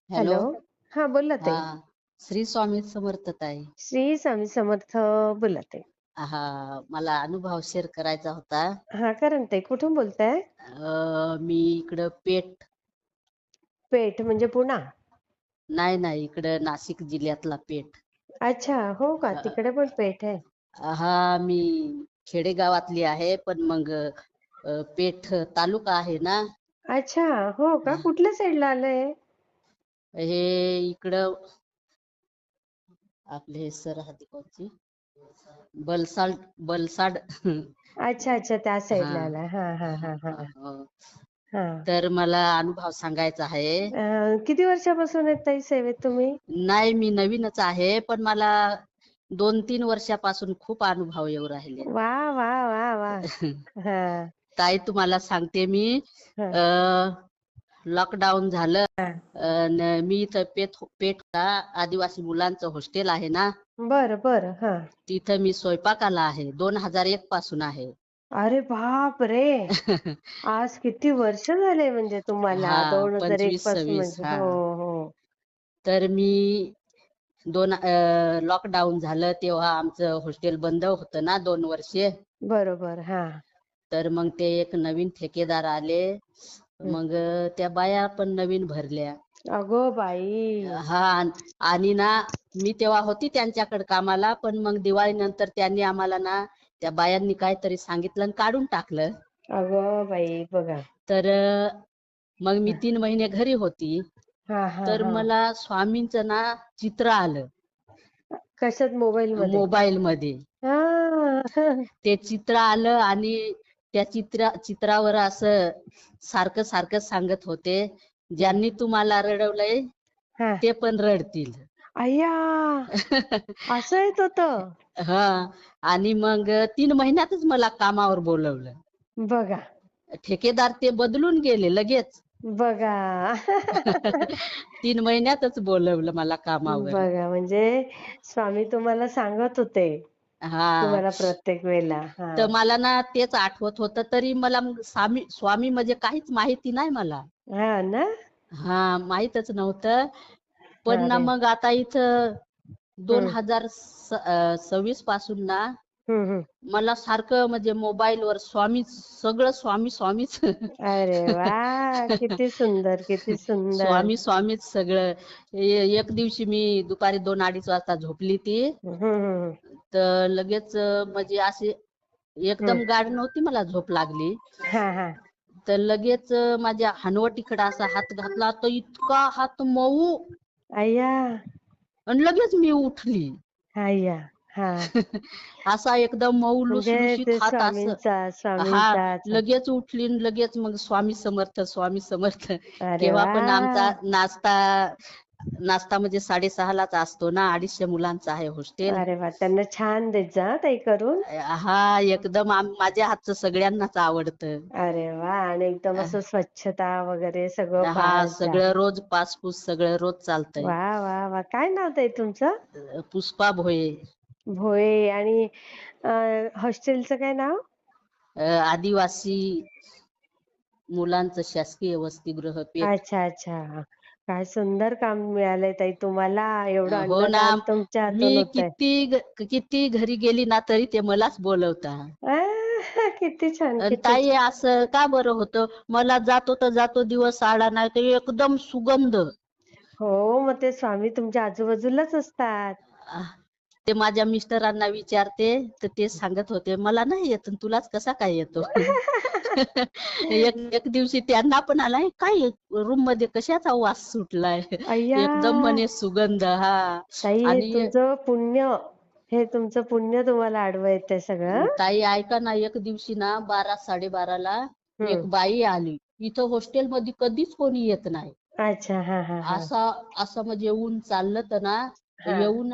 Hello. Hello. हा, बोला हा. ताई. श्री स्वामी समर्थ ताई. श्री स्वामी समर्थ. बोला ताई. हा. मला अनुभव शेअर करायचा होता. हा, करण ताई, कुठून बोलताय? मी इकडं पेठ म्हणजे पुणा? नाही नाही, इकडं नाशिक जिल्ह्यातला पेठ. अच्छा, हो का? अ, तिकडे पण पेठ आहे? हा. मी खेडेगावातली आहे, पण मग पेठ तालुका आहे ना. अच्छा, हो का? हा, कुठल्या साईडला आलंय? हे इकडं आपले हे सर हद्दी कोणची बलसाड बलसाड. अच्छा अच्छा, त्या हा. साईडला आलाय. हा हा हा, हा हा. हो. हा. तर मला अनुभव सांगायचा आहे. किती वर्षापासून आहेत ताई सेवेत तुम्ही? नाही, मी नवीनच आहे, पण मला 2-3 वर्षापासून खूप अनुभव येऊ राहिले. वा वा वा वा. हा ताई, तुम्हाला सांगते मी. हा लॉकडाऊन झालं. हा. मी इथं पेठला आदिवासी मुलांचं हॉस्टेल आहे ना. बरं बरं. हा. तिथं मी स्वयंपाकाला आहे. 2001 पासून आहे. अरे बाप रे. आज किती वर्ष झाले म्हणजे तुम्हाला? हा. 2001 पासून 25-26. म्हणजे? हा. हो हो. तर मी लॉकडाऊन झालं तेव्हा आमचं हॉस्टेल बंद होतं ना 2 वर्षे. बरोबर. हा. तर मग ते एक नवीन ठेकेदार आले. हं. मग त्या बाया पण नवीन भरल्या. अगो बाई. हा. आणि ना, मी तेव्हा होती त्यांच्याकडे कामाला, पण मग दिवाळी नंतर त्यांनी आम्हाला ना, त्या बायांनी काहीतरी सांगितलं आणि काढून टाकलं. अगं बाई, बघा. तर मग मी 3 महिने घरी होती. हा हा तर हा. मला स्वामींचं ना चित्र आलं कशात? मोबाईल मध्ये? मोबाईल मध्ये. हा. ते चित्र आलं आणि त्या चित्रावर असं सारखं सारखं सांगत होते, ज्यांनी तुम्हाला रडवलंय हा. ते पण रडतील. अय्या. असं येत होतं? हा. आणि मग 3 महिन्यातच मला कामावर बोलवलं. बघा. ठेकेदार ते बदलून गेले लगेच. बघा. 3 महिन्यातच बोलवलं मला कामावर. बघा, म्हणजे स्वामी तुम्हाला सांगत होते हा. तुम्हाला प्रत्येक वेळेला. हा. तर मला ना तेच आठवत होतं, तरी मला मग स्वामी स्वामी म्हणजे काहीच माहिती नाही मला. हा ना. हा. माहीतच नव्हतं. पण ना अरे. मग आता इथं हम्म 2026 पासून ना हम्म. मला सारखं म्हणजे मोबाईलवर सगळं स्वामी स्वामीच. अरे वा, किती सुंदर, किती सुंदर. स्वामी स्वामीच सगळं. एक दिवशी मी दुपारी 2-2:30 वाजता झोपली ती. हम्म. तर लगेच म्हणजे अशी हम्म. एकदम गाढ नव्हती मला झोप लागली. हा हा. तर लगेच माझ्या हनवटीकडे असा हात घातला, तर इतका हात मऊ. अय्या. आणि लगेच मी उठली. अय्या. हा. असा एकदम मऊ म्हणजे लुसलुशीत ते हात असं. हा. स्वामींचाच. लगेच उठली आणि लगेच मग स्वामी समर्थ स्वामी समर्थ. अरे केव्हा वा. पण आमचा नाश्ता नाश्ता म्हणजे 6:30लाच असतो ना. 250 मुलांचं आहे हॉस्टेल. अरे वा, त्यांना छान देत जा ताई करून. हा. एकदम माझ्या हातचं सगळ्यांनाच आवडतं. अरे वा, आणि एकदम असं स्वच्छता वगैरे सगळं हा. पाळत जा. सगळं रोज पासपूस सगळं रोज चालतंय. वा वा वा. काय नाव ताई तुमचं? पुष्पा भोये. भोये. आणि हॉस्टेलचं काय नाव? आदिवासी मुलांचं शासकीय वसतिगृह पेठ. अच्छा अच्छा. काय सुंदर काम मिळालंय ताई तुम्हाला. एवढं हो ना. अन्नदान तुमच्या मी हातून होतंय. किती घरी गेली ना, तरी ते मलाच बोलवता. किती छान, आणि किती ताई, छान. असं का बरं होतं? मला जातो दिवस आला नाही तर एकदम सुगंध. हो, मग ते स्वामी तुमच्या आजूबाजूलाच असतात. आह, ते माझ्या मिस्टरांना विचारते, तर ते सांगत होते मला नाही येत, तुलाच कसा काय येतो? एक दिवशी त्यांना पण आलाय, काय रूम मध्ये कशाचा वास सुटलाय? अय्या. एकदम म्हणे सुगंध. हा. ताई, हे आणि तुमचं पुण्य. हे तुमचं पुण्य तुम्हाला आडवं येतंय सगळं. ताई, ऐका ना, एक दिवशी ना 12-12:30ला हम्म. एक बाई आली. इथं हॉस्टेल मध्ये कधीच कोणी येत नाही. अच्छा. हा हा हा. असं म्हणजे येऊन चाललं तर ना, हा येऊन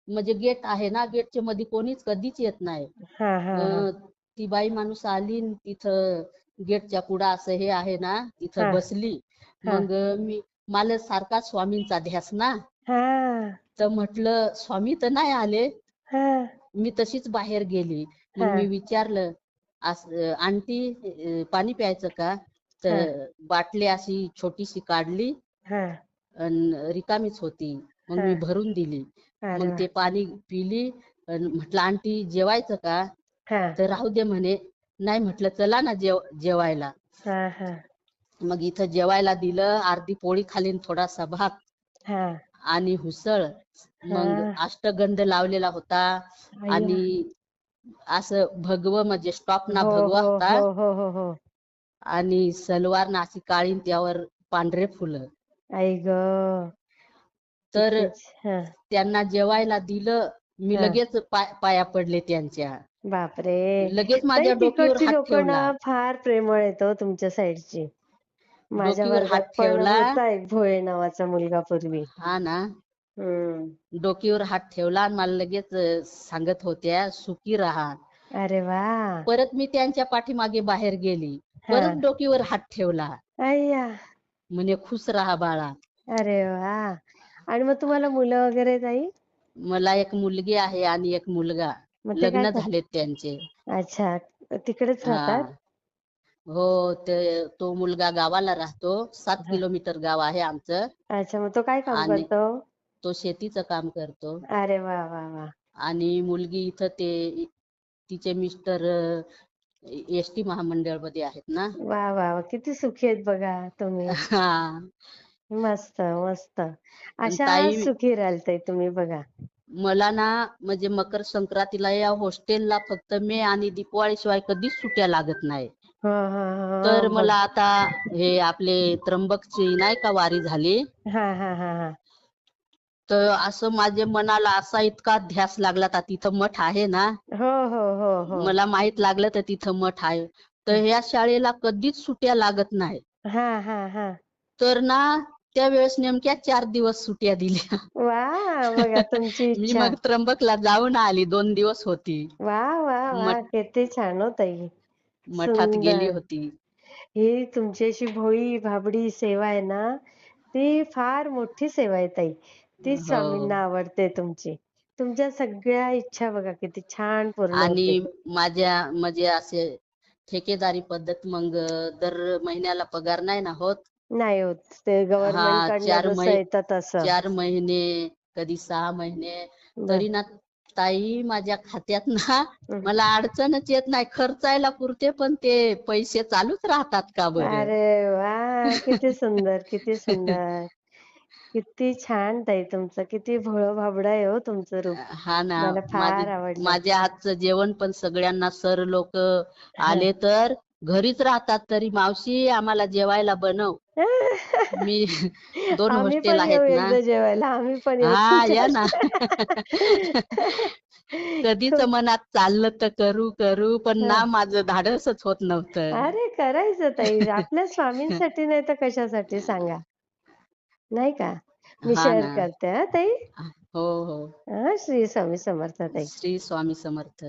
म्हणजे गेट आहे ना, गेटच्या मध्ये कोणीच कधीच येत नाही. हा हा हा ती बाई माणूस आली न तिथं गेटच्या पुढं असं हे आहे ना, तिथं हा बसली. हा मग मला सारखा स्वामींचा ध्यास ना, हा तर म्हटलं स्वामी तर नाही आले. हा मी तशीच बाहेर गेली. मग हा मी विचारलं, आंटी, पाणी प्यायचं का? हा तर बाटली अशी छोटीशी काढली हा आणि रिकामीच होती. मग हा. मी भरून दिली. अरे मग वा. ते पाणी पिली आणि म्हटलं आंटी जेवायचं का? हा. तर राहू दे म्हणे. नाही म्हटलं चला ना जेवायला. हा. हा. मग इथं जेवायला दिलं. अर्धी पोळी खाली आणि थोडासा भात हा. आणि हुसळ. मग हा. अष्टगंध लावलेला होता अय्या. आणि असं भगवं म्हणजे स्टॉप ना हो भगवा हो होता हो हो हो हो. आणि सलवार ना अशी काळी आणि त्यावर पांढरे फुलं. आई ग. तर कितीच. हा. त्यांना जेवायला दिलं. मी हा. लगेच पाया पडले त्यांच्या. बापरे. लगेच ताई माझ्या डोकीवर तिकडची हात लोक ना ठेवला. फार प्रेमळ आहेत हो तुमच्या साईडची. माझ्या डोकीवर वर्गात हात पण ठेवला. होता एक भोळे नावाचा मुलगा पूर्वी. हा ना. हम्म. डोकीवर हात ठेवला आणि मला लगेच सांगत होत्या सुखी राहा. अरे वा. परत मी त्यांच्या पाठीमागे बाहेर गेली. हा. परत डोकीवर हात ठेवला. अय्या. म्हणे खुश राहा बाळा. अरे वा. आणि मग तुम्हाला मुलं वगैरे ताई? मला एक मुलगी आहे आणि एक मुलगा. मग ते काय लग्न कर. झालेत त्यांचे. अच्छा. तिकडेच राहतात? हा. हो. तो मुलगा गावाला राहतो. 7 हा. किलोमीटर गाव आहे आमचं. अच्छा. मग तो काय काम आणि करतो? तो शेतीचं काम करतो. अरे वा वा वा. आणि मुलगी इथं तिचे मिस्टर एसटी महामंडळमध्ये आहेत ना. वा वा वा. किती सुखी आहेत बघा तुम्ही. हा. मस्त मस्त. पण अशाच ताई सुखी राहाल ताई तुम्ही बघा. मला ना म्हणजे मकर संक्रांतीला या हॉस्टेलला फक्त मे आणि दिवाळी शिवाय कधीच सुट्ट्या लागत नाही. हा हा हा. तर बघ. मला आता हे आपले त्र्यंबकची नाही का वारी झाली. हा हा हा हा. तर असं माझ्या मनाला असा इतका ध्यास लागला तर तिथं मठ आहे ना. हो हो हो हो. मला माहित लागलं तर तिथं मठ आहे. तर ह्या शाळेला कधीच सुट्ट्या लागत नाही. हा हा हा. तर ना त्यावेळेस नेमक्या 4 दिवस सुट्ट्या दिल्या. वा. बघा तुमची मी इच्छा. मग त्र्यंबकला जाऊन आली. 2 दिवस होती. वा वा वा. मठ किती छान हो ताई. मठात गेली सुंदर. होती. ही तुमची अशी भोळी भाबडी सेवा आहे ना, ती फार मोठी सेवा आहे ताई. तीच हो. स्वामींना आवडते तुमची. तुमच्या सगळ्या इच्छा बघा किती छान पूर्ण आणि होते. माझ्या म्हणजे असे ठेकेदारी पद्धत मग दर महिन्याला पगार नाही ना होत. नाही होत. ते हा. गव्हर्नमेंट कडनं जसं येतं तसं. 4 महिने कधी 6 महिने बर. तरी ना ताई माझ्या खात्यात ना हं. मला अडचणच येत नाही. खर्चायला पुरते पण ते पैसे चालूच राहतात का बरं. अरे वा. किती सुंदर, किती सुंदर. किती छान ताई तुमचं. किती भोळं भाबडं आहे हो तुमचं रूप. हा ना. मला फार आवडलं. माझ्या हातचं जेवण पण सगळ्यांना सर लोक हं. आले तर घरीच राहतात तरी मावशी आम्हाला जेवायला बनव. मी 2 आम्ही हॉस्टेल पण येऊ आहेत ना. एकदा जेवायला. आम्ही पण येऊ हा तुमच्या या ना. हॉस्टेलला. कधीच खूप. मनात चाललं तर करू पण हं. ना माझं धाडसच होत नव्हतं. अरे करायचं ताई. आपल्या स्वामींसाठी नाही तर कशासाठी सांगा. नाही का? मी हा शेअर ना. करते हां ताई. हो हो. हां. श्री स्वामी समर्थ ताई. श्री स्वामी समर्थ.